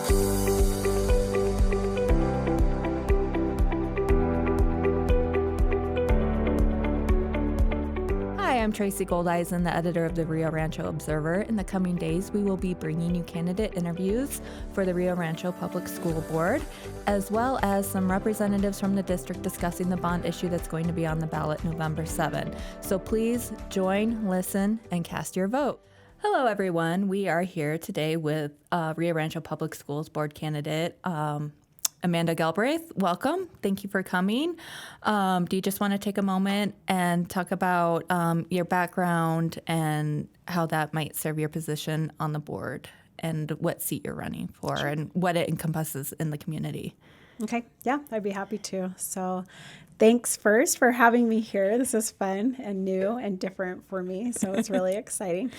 I'm Tracy Goldizen, the editor of the Rio Rancho Observer. In the coming days, we will be bringing you candidate interviews for the Rio Rancho Public School Board, as well as some representatives from the district discussing the bond issue that's going to be on the ballot November 7. So please join, listen, and cast your vote. Hello, everyone. We are here today with Rio Rancho Public Schools Board candidate, Amanda Galbraith. Welcome. Thank you for coming. Do you just want to take a moment and talk about your background and how that might serve your position on the board and what seat you're running for and what it encompasses in the community? Okay. Yeah, I'd be happy to. So thanks first for having me here. This is fun and new and different for me. So it's really exciting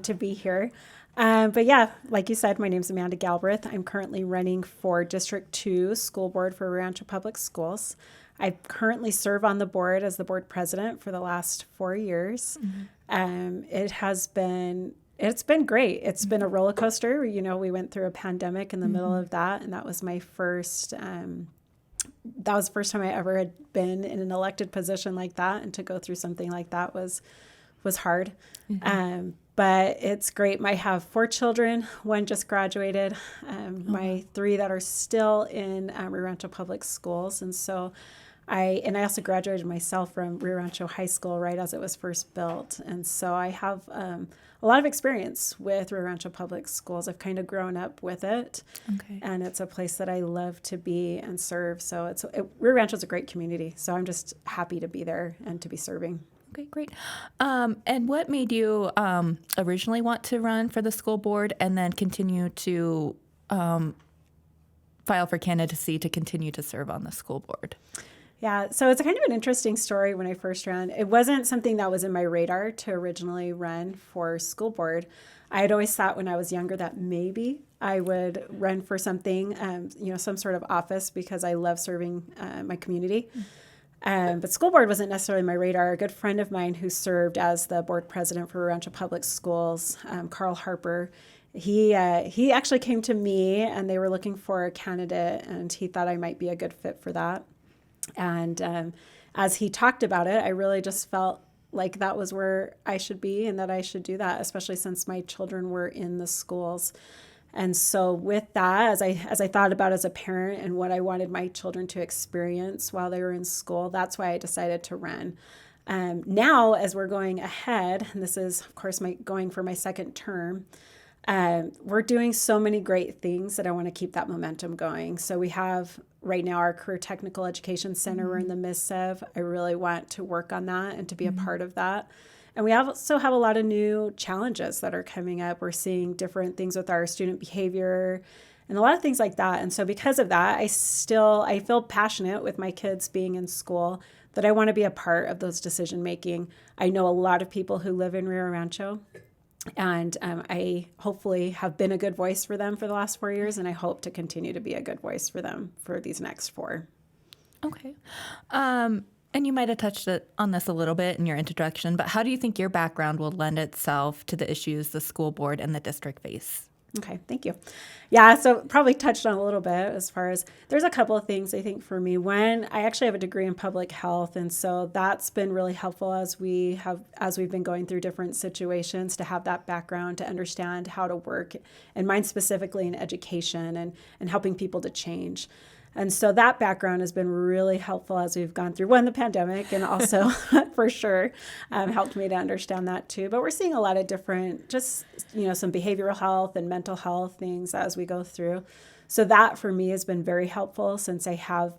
to be here. But yeah, like you said, my name's Amanda Galbraith. I'm currently running for District 2 School Board for Rio Rancho Public Schools. I currently serve on the board as the board president for the last 4 years. Mm-hmm. It's been great. It's been a roller coaster. You know, we went through a pandemic in the middle of that, and that was my first, that was the first time I ever had been in an elected position like that. And to go through something like that was hard. Mm-hmm. But it's great. I have 4 children. One just graduated. My 3 that are still in Rio Rancho Public Schools. And so I also graduated myself from Rio Rancho High School right as it was first built. And so I have a lot of experience with Rio Rancho Public Schools. I've kind of grown up with it. Okay. And it's a place that I love to be and serve. So Rio Rancho is a great community. So I'm just happy to be there and to be serving. Okay, great. And what made you originally want to run for the school board and then continue to file for candidacy to continue to serve on the school board? Yeah, so it's kind of an interesting story when I first ran. It wasn't something that was in my radar to originally run for school board. I had always thought when I was younger that maybe I would run for something, some sort of office because I love serving my community. But school board wasn't necessarily my radar. A good friend of mine who served as the board president for Rio Rancho Public Schools, Carl Harper, he actually came to me and they were looking for a candidate and he thought I might be a good fit for that. And as he talked about it, I really just felt like that was where I should be and that I should do that, especially since my children were in the schools. And so with that, as I thought about as a parent and what I wanted my children to experience while they were in school, that's why I decided to run. Now, as we're going ahead, and this is, of course, going for my second term, we're doing so many great things that I want to keep that momentum going. So we have right now our Career Technical Education Center we're in the midst of. I really want to work on that and to be a part of that. And we also have a lot of new challenges that are coming up. We're seeing different things with our student behavior and a lot of things like that. And so because of that, I feel passionate with my kids being in school that I want to be a part of those decision making. I know a lot of people who live in Rio Rancho, and I hopefully have been a good voice for them for the last 4 years, and I hope to continue to be a good voice for them for these next 4. Okay. And you might have touched on this a little bit in your introduction, but how do you think your background will lend itself to the issues the school board and the district face? Okay, thank you. Yeah, so probably touched on a little bit as far as there's a couple of things I think for me. One, I actually have a degree in public health, and so that's been really helpful as we've been going through different situations to have that background to understand how to work, and mine specifically in education and helping people to change. And so that background has been really helpful as we've gone through, the pandemic, and also for sure helped me to understand that too. But we're seeing a lot of different, some behavioral health and mental health things as we go through. So that for me has been very helpful since I have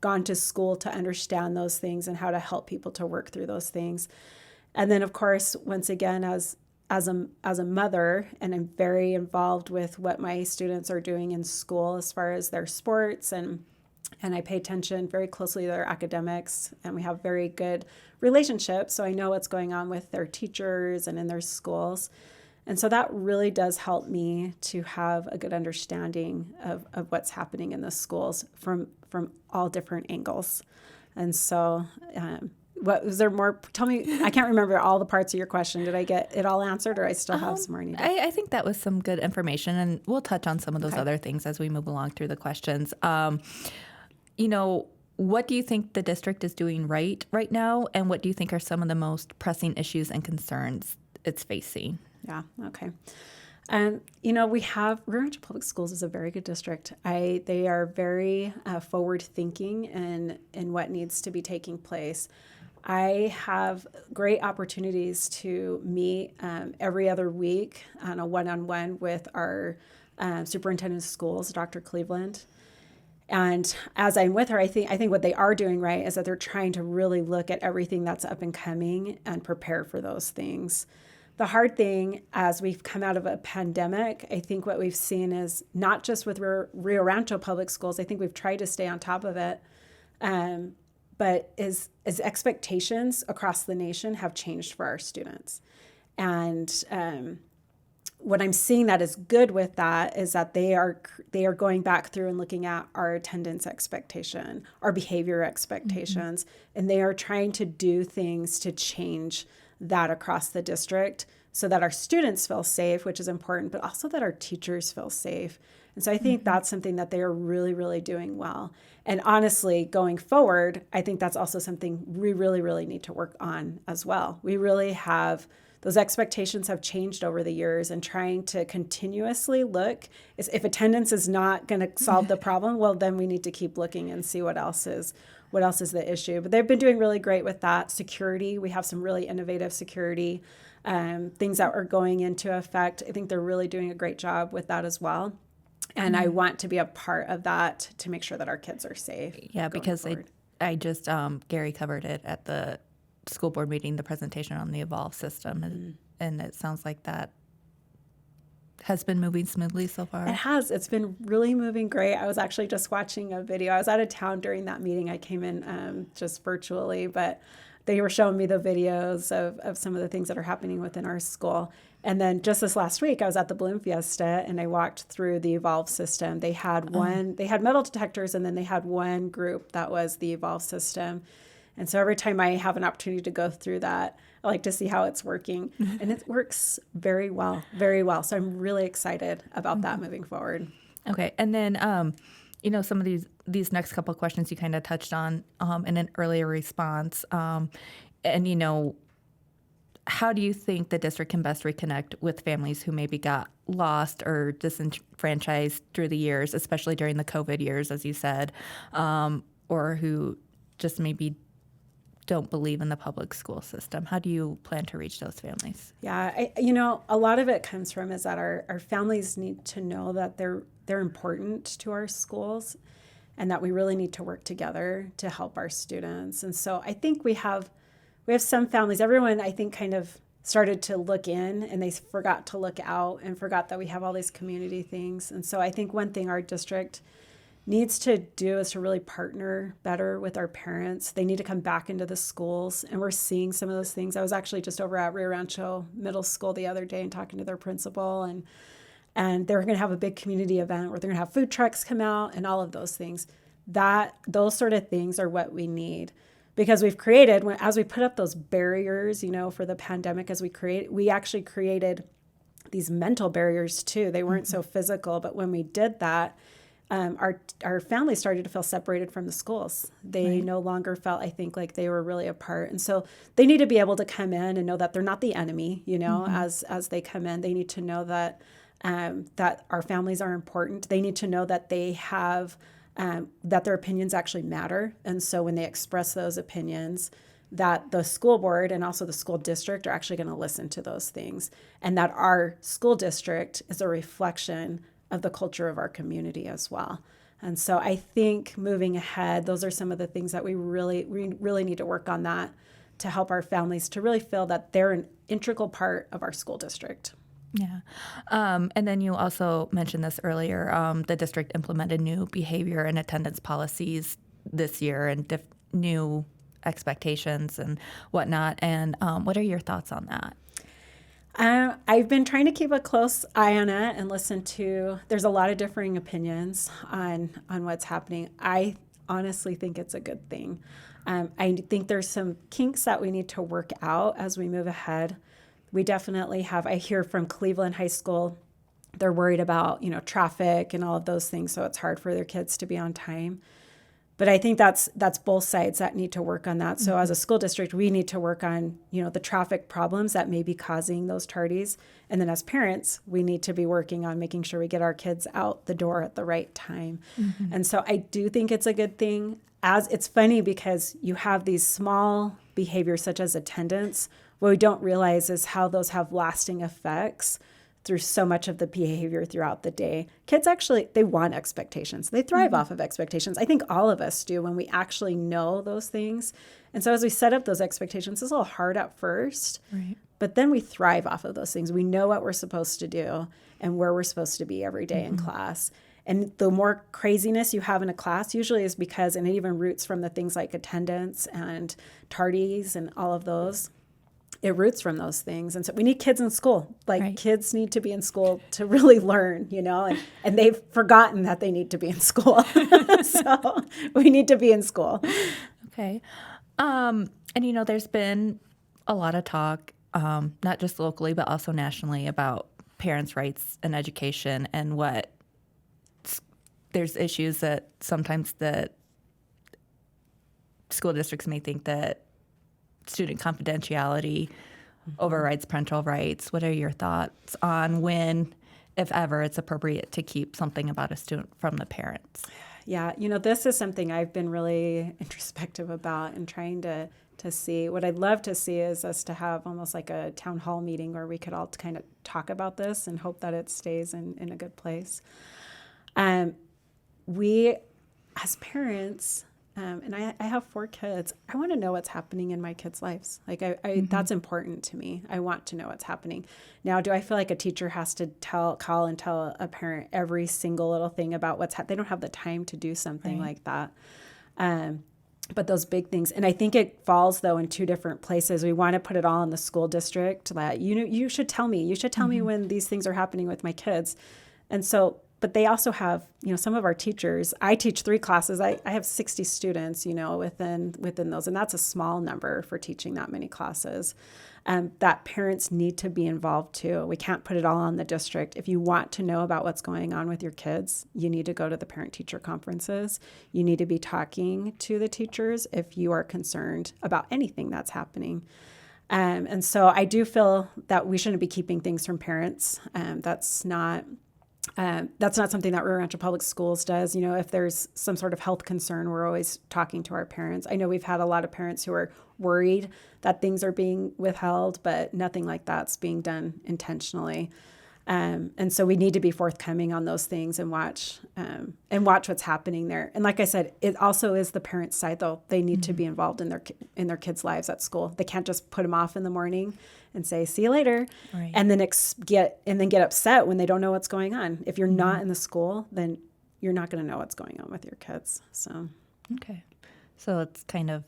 gone to school to understand those things and how to help people to work through those things. And then, of course, once again, as a mother, and I'm very involved with what my students are doing in school as far as their sports, and I pay attention very closely to their academics, and we have very good relationships, so I know what's going on with their teachers and in their schools. And so that really does help me to have a good understanding of what's happening in the schools from all different angles. And so what was there more? Tell me, I can't remember all the parts of your question. Did I get it all answered, or I still have some more needed? I think that was some good information, and we'll touch on some of those other things as we move along through the questions. What do you think the district is doing right now, and what do you think are some of the most pressing issues and concerns it's facing? Yeah, okay. We have Rio Rancho Public Schools is a very good district. They are very forward thinking in what needs to be taking place. I have great opportunities to meet every other week on a one-on-one with our superintendent of schools, Dr. Cleveland. And as I'm with her, I think what they are doing right is that they're trying to really look at everything that's up and coming and prepare for those things. The hard thing as we've come out of a pandemic, I think what we've seen is not just with Rio Rancho Public Schools, I think we've tried to stay on top of it, but as expectations across the nation have changed for our students. And what I'm seeing that is good with that is that they are going back through and looking at our attendance expectation, our behavior expectations, and they are trying to do things to change that across the district so that our students feel safe, which is important, but also that our teachers feel safe. And so I think that's something that they are really, really doing well. And honestly, going forward, I think that's also something we really, really need to work on as well. We really have, those expectations have changed over the years, and trying to continuously look, if attendance is not going to solve the problem, well, then we need to keep looking and see what else is the issue. But they've been doing really great with that. Security, we have some really innovative security things that are going into effect. I think they're really doing a great job with that as well. And I want to be a part of that to make sure that our kids are safe. Yeah, because I just, Gary covered it at the school board meeting, the presentation on the Evolve system. And it sounds like that has been moving smoothly so far. It has. It's been really moving great. I was actually just watching a video. I was out of town during that meeting. I came in just virtually, but they were showing me the videos of some of the things that are happening within our school. And then just this last week, I was at the Bloom Fiesta and I walked through the Evolve system. They had they had metal detectors, and then they had one group that was the Evolve system. And so every time I have an opportunity to go through that, I like to see how it's working. And it works very well, very well. So I'm really excited about that moving forward. Okay. And then, some of these next couple of questions you kind of touched on in an earlier response. How do you think the district can best reconnect with families who maybe got lost or disenfranchised through the years, especially during the COVID years, as you said, or who just maybe don't believe in the public school system? How do you plan to reach those families? Yeah, a lot of it comes from is that our families need to know that they're important to our schools, and that we really need to work together to help our students. And so I think we have some families, everyone I think kind of started to look in and they forgot to look out and forgot that we have all these community things. And so I think one thing our district needs to do is to really partner better with our parents. They need to come back into the schools, and we're seeing some of those things. I was actually just over at Rio Rancho Middle School the other day and talking to their principal, and they're going to have a big community event where they're going to have food trucks come out and all of those things. Those sort of things are what we need, because we've created, as we put up those barriers, for the pandemic, we actually created these mental barriers too. They weren't so physical, but when we did that, our families started to feel separated from the schools. They no longer felt, I think, like they were really apart. And so they need to be able to come in and know that they're not the enemy, as they come in. They need to know that that our families are important. They need to know that they have, that their opinions actually matter. And so when they express those opinions, that the school board and also the school district are actually going to listen to those things, and that our school district is a reflection of the culture of our community as well. And so I think moving ahead, those are some of the things that we really need to work on, that to help our families to really feel that they're an integral part of our school district. Yeah. And then you also mentioned this earlier, the district implemented new behavior and attendance policies this year, and new expectations and whatnot. And what are your thoughts on that? I've been trying to keep a close eye on it and listen to, there's a lot of differing opinions on what's happening. I honestly think it's a good thing. I think there's some kinks that we need to work out as we move ahead. We definitely have, I hear from Cleveland High School, they're worried about, traffic and all of those things. So it's hard for their kids to be on time. But I think that's both sides that need to work on that. So as a school district, we need to work on, the traffic problems that may be causing those tardies. And then as parents, we need to be working on making sure we get our kids out the door at the right time. And so I do think it's a good thing. As it's funny because you have these small behaviors such as attendance. What we don't realize is how those have lasting effects through so much of the behavior throughout the day. Kids actually, they want expectations. They thrive off of expectations. I think all of us do when we actually know those things. And so as we set up those expectations, it's a little hard at first, Right. but then we thrive off of those things. We know what we're supposed to do and where we're supposed to be every day in class. And the more craziness you have in a class usually is because, and it even roots from the things like attendance and tardies and all of those. It roots from those things. And so we need kids in school. Right. Kids need to be in school to really learn, and they've forgotten that they need to be in school. So we need to be in school. Okay. And, there's been a lot of talk, not just locally, but also nationally about parents' rights and education and there's issues that sometimes that school districts may think that student confidentiality overrides parental rights. What are your thoughts on when, if ever, it's appropriate to keep something about a student from the parents? Yeah, this is something I've been really introspective about and trying to see. What I'd love to see is us to have almost like a town hall meeting where we could all kind of talk about this and hope that it stays in a good place. We, as parents, and I have 4 kids, I want to know what's happening in my kids' lives. That's important to me. I want to know what's happening. Now, do I feel like a teacher has to call and tell a parent every single little thing about what's happening? They don't have the time to do something like that. But those big things, and I think it falls though in 2 different places. We want to put it all in the school district that, you should tell me. You should tell me when these things are happening with my kids. And so, but they also have, some of our teachers, I teach 3 classes. I have 60 students, within those, and that's a small number for teaching that many classes. That parents need to be involved too. We can't put it all on the district. If you want to know about what's going on with your kids, you need to go to the parent-teacher conferences. You need to be talking to the teachers if you are concerned about anything that's happening. And so I do feel that we shouldn't be keeping things from parents. That's not something that Rio Rancho Public Schools does. If there's some sort of health concern, we're always talking to our parents. I know we've had a lot of parents who are worried that things are being withheld, but nothing like that's being done intentionally. And so we need to be forthcoming on those things and watch what's happening there. And like I said, it also is the parents' side, though. They need to be involved in their kids' lives at school. They can't just put them off in the morning and say, see you later, Right. and then get upset when they don't know what's going on. If you're not in the school, then you're not going to know what's going on with your kids. So, Okay. So it's kind of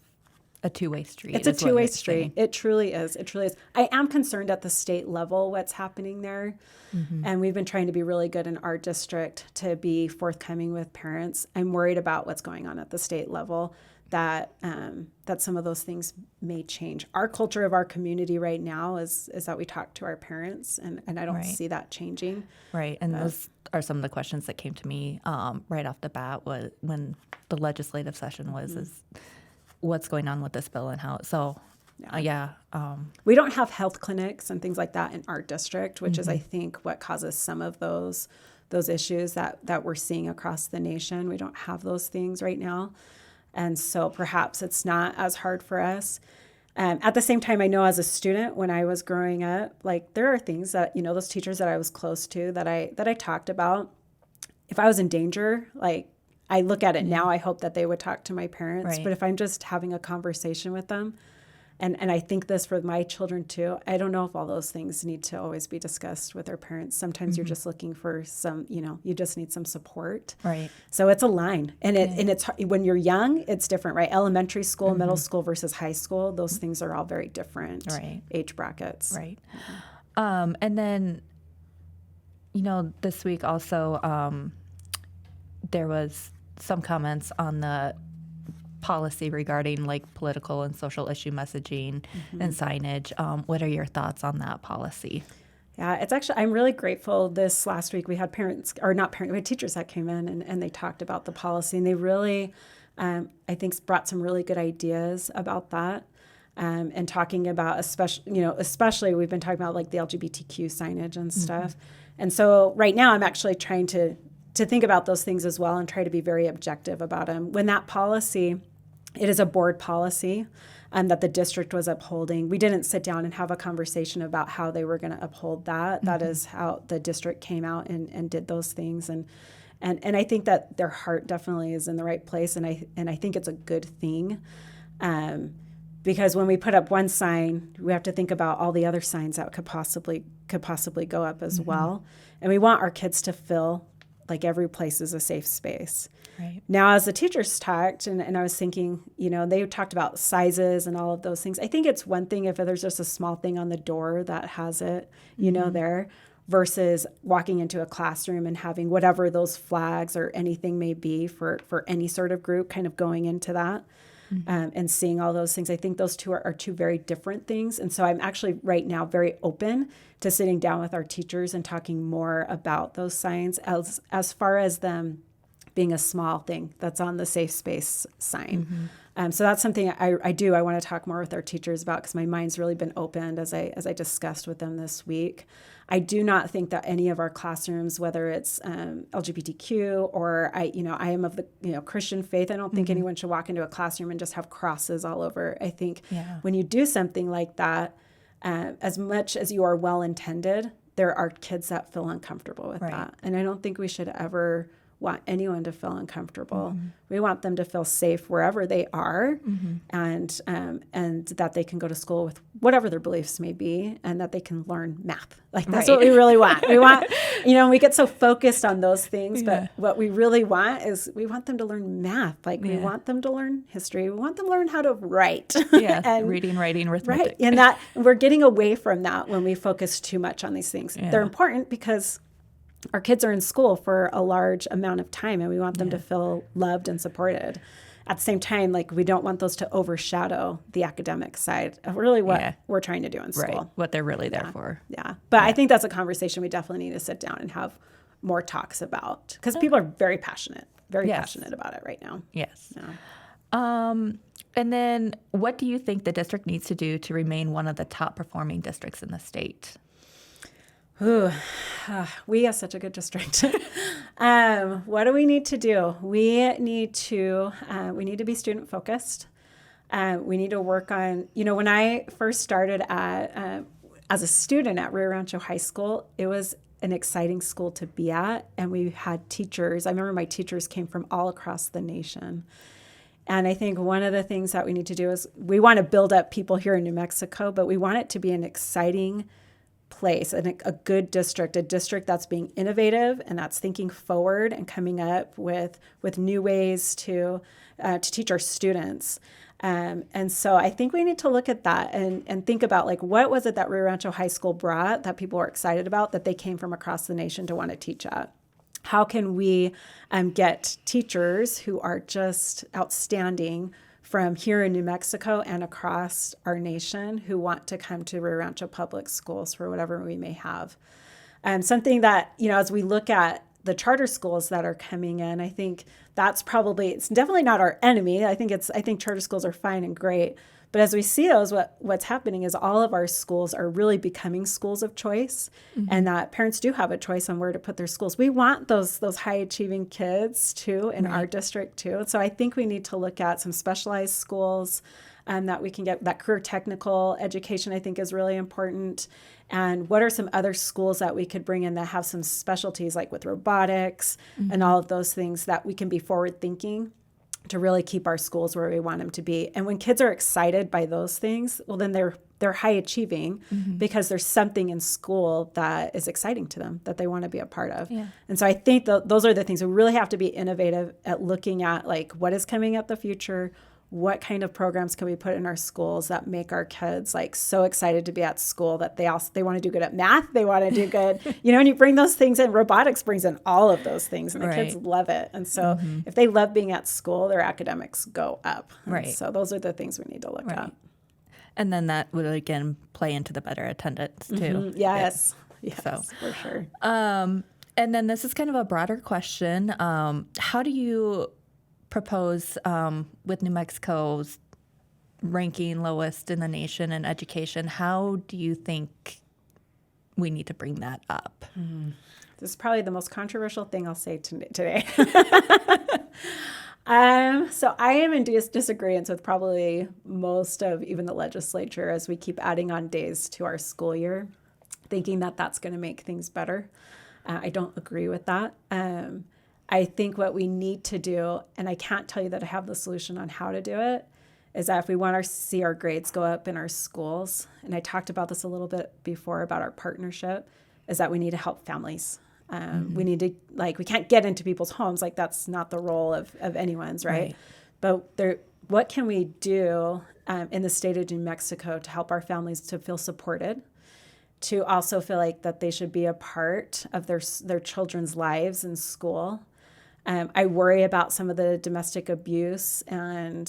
a two-way street. it's a is what two-way you're street. saying. It truly is. It truly is. I am concerned at the state level what's happening there. And we've been trying to be really good in our district to be forthcoming with parents. I'm worried about what's going on at the state level, that some of those things may change. Our culture of our community right now is that we talk to our parents, and I don't Right. see that changing. Right. And those are some of the questions that came to me right off the bat when the legislative session was, is what's going on with this bill and how. So, We don't have health clinics and things like that in our district, which is, I think, what causes some of those issues that we're seeing across the nation. We don't have those things right now. And so perhaps it's not as hard for us. At the same time, I know as a student, when I was growing up, there are things that, those teachers that I was close to that I talked about. If I was in danger, I look at it now, I hope that they would talk to my parents. Right. But if I'm just having a conversation with them, and I think this for my children too, I don't know if all those things need to always be discussed with their parents. Sometimes you're just looking for some, you just need some support. Right. So it's a line. And it's when you're young, it's different, right? Elementary school, middle school versus high school, those things are all very different age brackets. Right. And then, this week also, there was some comments on the policy regarding like political and social issue messaging and signage. What are your thoughts on that policy? Yeah, it's actually, I'm really grateful. This last week we had we had teachers that came in and they talked about the policy, and they really, I think, brought some really good ideas about that. And talking about, especially we've been talking about like the LGBTQ signage and stuff. And so right now I'm actually trying to think about those things as well and try to be very objective about them. When that policy, it is a board policy that the district was upholding. We didn't sit down and have a conversation about how they were going to uphold that. That is how the district came out and did those things. And I think that their heart definitely is in the right place. And I think it's a good thing. Because when we put up one sign, we have to think about all the other signs that could possibly go up as well. And we want our kids to feel like every place is a safe space. Right. Now, as the teachers talked, and I was thinking, they talked about sizes and all of those things. I think it's one thing if there's just a small thing on the door that has it, there, versus walking into a classroom and having whatever those flags or anything may be for any sort of group kind of going into that. And seeing all those things. I think those two are two very different things. And so I'm actually right now very open to sitting down with our teachers and talking more about those signs as far as them being a small thing that's on the safe space sign. So that's something I want to talk more with our teachers about, because my mind's really been opened as I discussed with them this week. I do not think that any of our classrooms, whether it's LGBTQ or I am of the Christian faith, I don't think anyone should walk into a classroom and just have crosses all over. I think when you do something like that, as much as you are well intended, there are kids that feel uncomfortable with that, and I don't think we should ever want anyone to feel uncomfortable. We want them to feel safe wherever they are, and that they can go to school with whatever their beliefs may be, and that they can learn math. Like that's what we really want. We want, we get so focused on those things, but what we really want is we want them to learn math. Like we want them to learn history. We want them to learn how to write. And reading, writing, arithmetic. Right. And that we're getting away from that when we focus too much on these things. They're important because our kids are in school for a large amount of time, and we want them to feel loved and supported. At the same time, like we don't want those to overshadow the academic side of really what we're trying to do in school. Right, what they're really there for. Yeah. But I think that's a conversation we definitely need to sit down and have more talks about, because people are very passionate about it right now. Yes. And then what do you think the district needs to do to remain one of the top performing districts in the state? We have such a good district. What do we need to do? We need to be student focused. We need to work on, when I first started as a student at Rio Rancho High School, it was an exciting school to be at. And we had teachers. I remember my teachers came from all across the nation. And I think one of the things that we need to do is we want to build up people here in New Mexico, but we want it to be an exciting place and a good district, a district that's being innovative and that's thinking forward and coming up with new ways to teach our students. And so I think we need to look at that and think about, like, what was it that Rio Rancho High School brought that people were excited about, that they came from across the nation to want to teach at? How can we get teachers who are just outstanding from here in New Mexico and across our nation who want to come to Rio Rancho Public Schools for whatever we may have? Something that, as we look at the charter schools that are coming in, I think it's definitely not our enemy. I think charter schools are fine and great. But as we see those, what's happening is all of our schools are really becoming schools of choice, and that parents do have a choice on where to put their schools. We want those high achieving kids too in our district too. And so I think we need to look at some specialized schools that we can get. That career technical education, I think, is really important. And what are some other schools that we could bring in that have some specialties, like with robotics and all of those things, that we can be forward thinking to really keep our schools where we want them to be. And when kids are excited by those things, well, then they're high achieving because there's something in school that is exciting to them that they want to be a part of. Yeah. And so I think those are the things. We really have to be innovative at looking at, like, what is coming at the future, what kind of programs can we put in our schools that make our kids like so excited to be at school that they want to do good at math, they want to do good, and you bring those things in. Robotics brings in all of those things, and the kids love it. And so if they love being at school, their academics go up. And so those are the things we need to look at. And then that would again play into the better attendance too. Yes, so for sure. And then this is kind of a broader question. How do you propose with New Mexico's ranking lowest in the nation in education? How do you think we need to bring that up? This is probably the most controversial thing I'll say today. So I am in disagreement with probably most of even the legislature as we keep adding on days to our school year, thinking that that's going to make things better. I don't agree with that. I think what we need to do, and I can't tell you that I have the solution on how to do it, is that if we want to see our grades go up in our schools, and I talked about this a little bit before about our partnership, is that we need to help families. We need to, we can't get into people's homes. That's not the role of anyone's, right? But what can we do in the state of New Mexico to help our families to feel supported, to also feel like that they should be a part of their children's lives in school? I worry about some of the domestic abuse and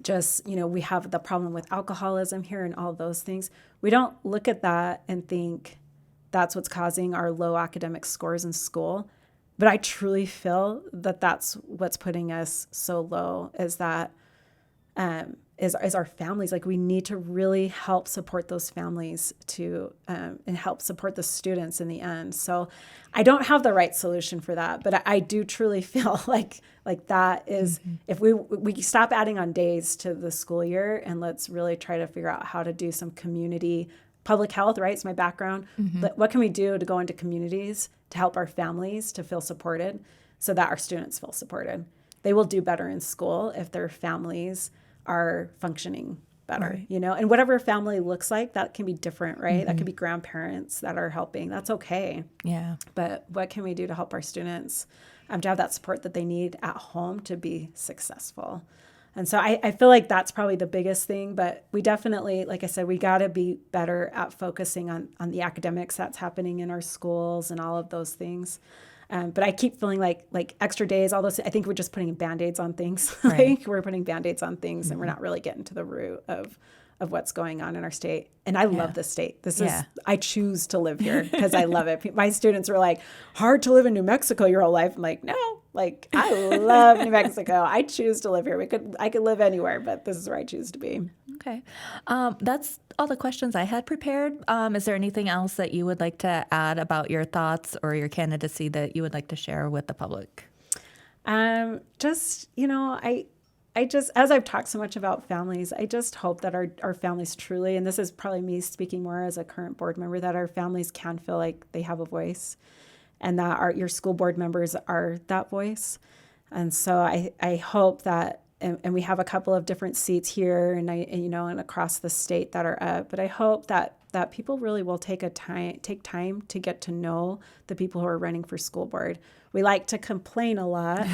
we have the problem with alcoholism here and all those things. We don't look at that and think that's what's causing our low academic scores in school. But I truly feel that that's what's putting us so low, is that is our families. We need to really help support those families and help support the students in the end. So I don't have the right solution for that, but I do truly feel like that is, if we stop adding on days to the school year, and let's really try to figure out how to do some community public health, right? It's my background. But what can we do to go into communities to help our families to feel supported so that our students feel supported? They will do better in school if their families are functioning better, and whatever family looks like, that can be different, right? That could be grandparents that are helping. That's okay. Yeah. But what can we do to help our students to have that support that they need at home to be successful? And so I feel like that's probably the biggest thing, but we definitely, like I said, we got to be better at focusing on the academics that's happening in our schools and all of those things. But I keep feeling like extra days, all those, I think we're just putting Band-Aids on things. We're putting Band-Aids on things and we're not really getting to the root of what's going on in our state. And I love this state. I choose to live here because I love it. My students were like, hard to live in New Mexico your whole life. I'm like, no, I love New Mexico. I choose to live here. I could live anywhere, but this is where I choose to be. Okay. That's all the questions I had prepared. Is there anything else that you would like to add about your thoughts or your candidacy that you would like to share with the public? I just, as I've talked so much about families, I just hope that our families truly, and this is probably me speaking more as a current board member, that our families can feel like they have a voice and that your school board members are that voice. And so I hope that, and we have a couple of different seats here and across the state that are up, but I hope that people really will take time to get to know the people who are running for school board. We like to complain a lot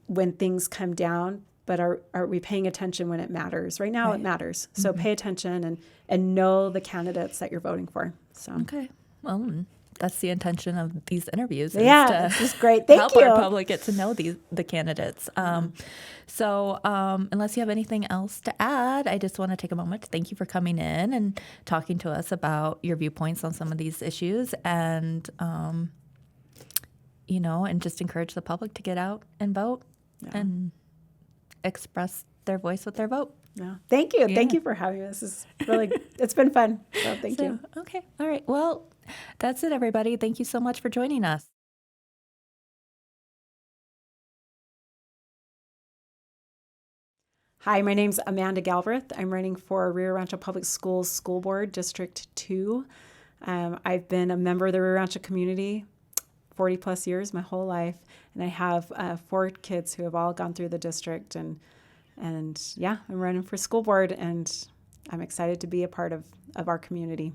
when things come down, but are we paying attention when it matters? Right now, It matters. So pay attention and know the candidates that you're voting for. So okay, well, that's the intention of these interviews. This is great. Thank you. Help our public get to know the candidates. So unless you have anything else to add, I just want to take a moment to thank you for coming in and talking to us about your viewpoints on some of these issues, and and just encourage the public to get out and vote and express their voice with their vote. Yeah. Thank you. Yeah. Thank you for having me. This is really, it's been fun. So thank you. Okay. All right. Well, that's it, everybody. Thank you so much for joining us. Hi, my name's Amanda Galbraith. I'm running for Rio Rancho Public Schools School Board, District 2. I've been a member of the Rio Rancho community 40 plus years, my whole life. And I have 4 kids who have all gone through the district. And I'm running for school board, and I'm excited to be a part of our community.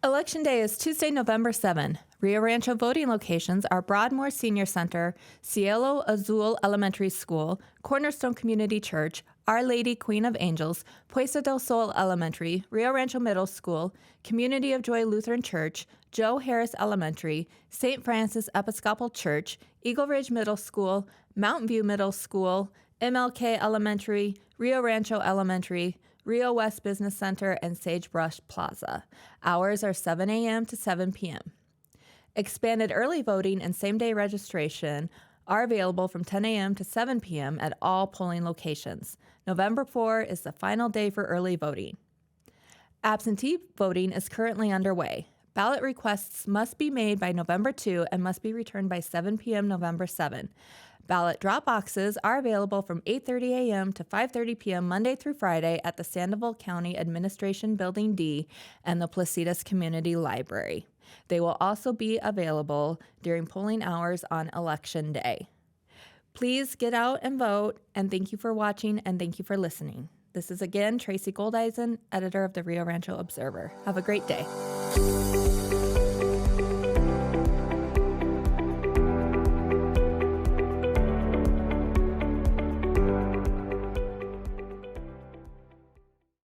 Election Day is Tuesday, November 7. Rio Rancho voting locations are Broadmoor Senior Center, Cielo Azul Elementary School, Cornerstone Community Church, Our Lady Queen of Angels, Puesta del Sol Elementary, Rio Rancho Middle School, Community of Joy Lutheran Church, Joe Harris Elementary, St. Francis Episcopal Church, Eagle Ridge Middle School, Mountain View Middle School, MLK Elementary, Rio Rancho Elementary, Rio West Business Center, and Sagebrush Plaza. Hours are 7 a.m. to 7 p.m. Expanded early voting and same-day registration are available from 10 a.m. to 7 p.m. at all polling locations. November 4 is the final day for early voting. Absentee voting is currently underway. Ballot requests must be made by November 2 and must be returned by 7 p.m. November 7. Ballot drop boxes are available from 8:30 a.m. to 5:30 p.m. Monday through Friday at the Sandoval County Administration Building D and the Placitas Community Library. They will also be available during polling hours on Election Day. Please get out and vote, and thank you for watching and thank you for listening. This is again Tracy Goldizen, editor of the Rio Rancho Observer. Have a great day.